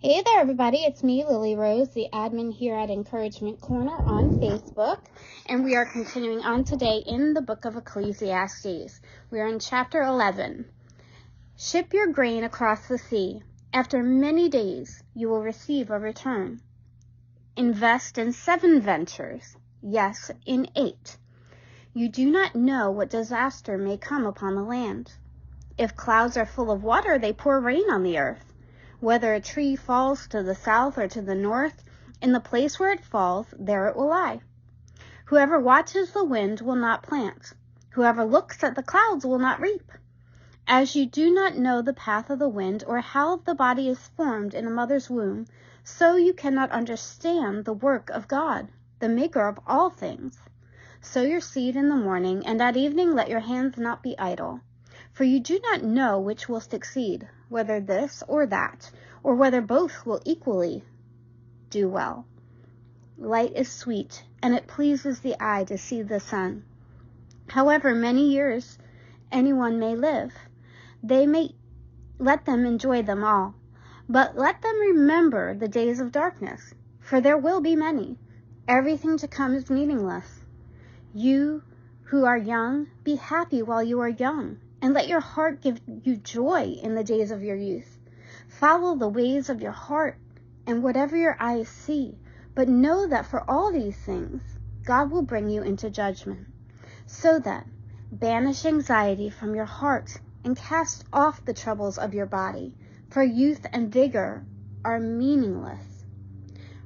Hey there, everybody. It's me, Lily Rose, the admin here at Encouragement Corner on Facebook, and we are continuing on today in the book of Ecclesiastes. We are in chapter 11. Ship your grain across the sea. After many days, you will receive a return. Invest in 7 ventures, yes, in 8. You do not know what disaster may come upon the land. If clouds are full of water, they pour rain on the earth. Whether a tree falls to the south or to the north, in the place where it falls, there it will lie. Whoever watches the wind will not plant. Whoever looks at the clouds will not reap. As you do not know the path of the wind or how the body is formed in a mother's womb, so you cannot understand the work of God, the maker of all things. Sow your seed in the morning, and at evening let your hands not be idle. For you do not know which will succeed, whether this or that, or whether both will equally do well. Light is sweet, and it pleases the eye to see the sun. However many years anyone may live, let them enjoy them all. But let them remember the days of darkness, for there will be many. Everything to come is meaningless. You who are young, be happy while you are young, and let your heart give you joy in the days of your youth. Follow the ways of your heart and whatever your eyes see, but know that for all these things, God will bring you into judgment. So then, banish anxiety from your heart and cast off the troubles of your body, for youth and vigor are meaningless.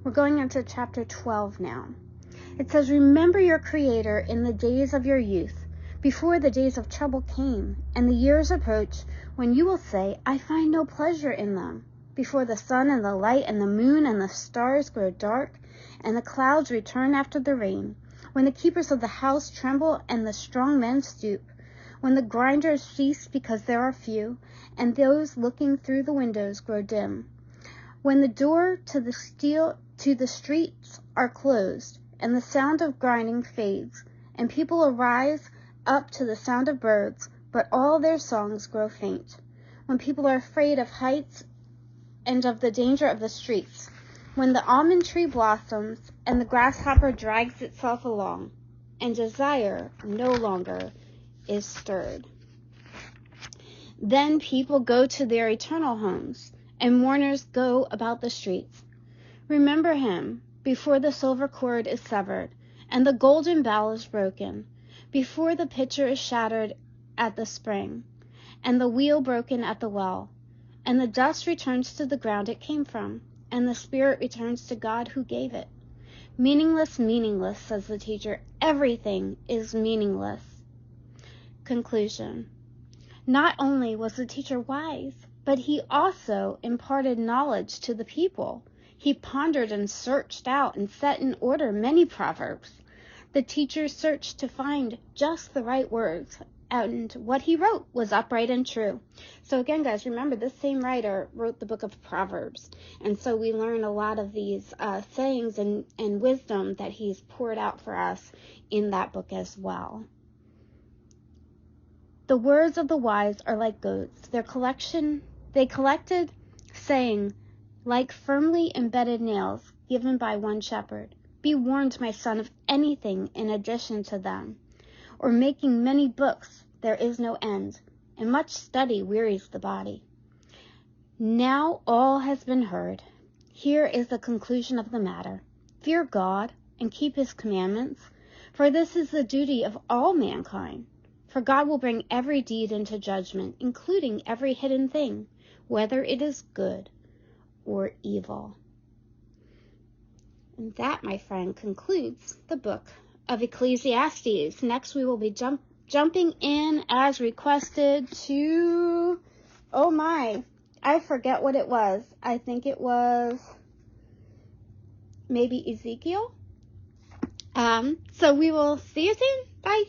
We're going into chapter 12 now. It says, remember your Creator in the days of your youth, before the days of trouble came, and the years approach when you will say, I find no pleasure in them. Before the sun and the light and the moon and the stars grow dark, and the clouds return after the rain, when the keepers of the house tremble and the strong men stoop, when the grinders cease because there are few, and those looking through the windows grow dim, when the door to the streets are closed, and the sound of grinding fades, and people arise up to the sound of birds, but all their songs grow faint. When people are afraid of heights and of the danger of the streets, when the almond tree blossoms and the grasshopper drags itself along, and desire no longer is stirred. Then people go to their eternal homes, and mourners go about the streets. Remember him before the silver cord is severed, and the golden bowl is broken, before the pitcher is shattered at the spring, and the wheel broken at the well, and the dust returns to the ground it came from, and the spirit returns to God who gave it. Meaningless, meaningless, says the teacher. Everything is meaningless. Conclusion. Not only was the teacher wise, but he also imparted knowledge to the people. He pondered and searched out and set in order many proverbs. The teacher searched to find just the right words, and what he wrote was upright and true. So again, guys, remember, this same writer wrote the book of Proverbs, and so we learn a lot of these sayings and wisdom that he's poured out for us in that book as well. The words of the wise are like goats. They collected saying, like firmly embedded nails given by one shepherd. Be warned, my son, of anything in addition to them, or making many books there is no end, and much study wearies the body. Now all has been heard. Here is the conclusion of the matter. Fear God and keep his commandments, for this is the duty of all mankind. For God will bring every deed into judgment, including every hidden thing, whether it is good or evil. And that, my friend, concludes the book of Ecclesiastes. Next, we will be jumping in as requested to, I forget what it was. I think it was maybe Ezekiel. So we will see you soon. Bye.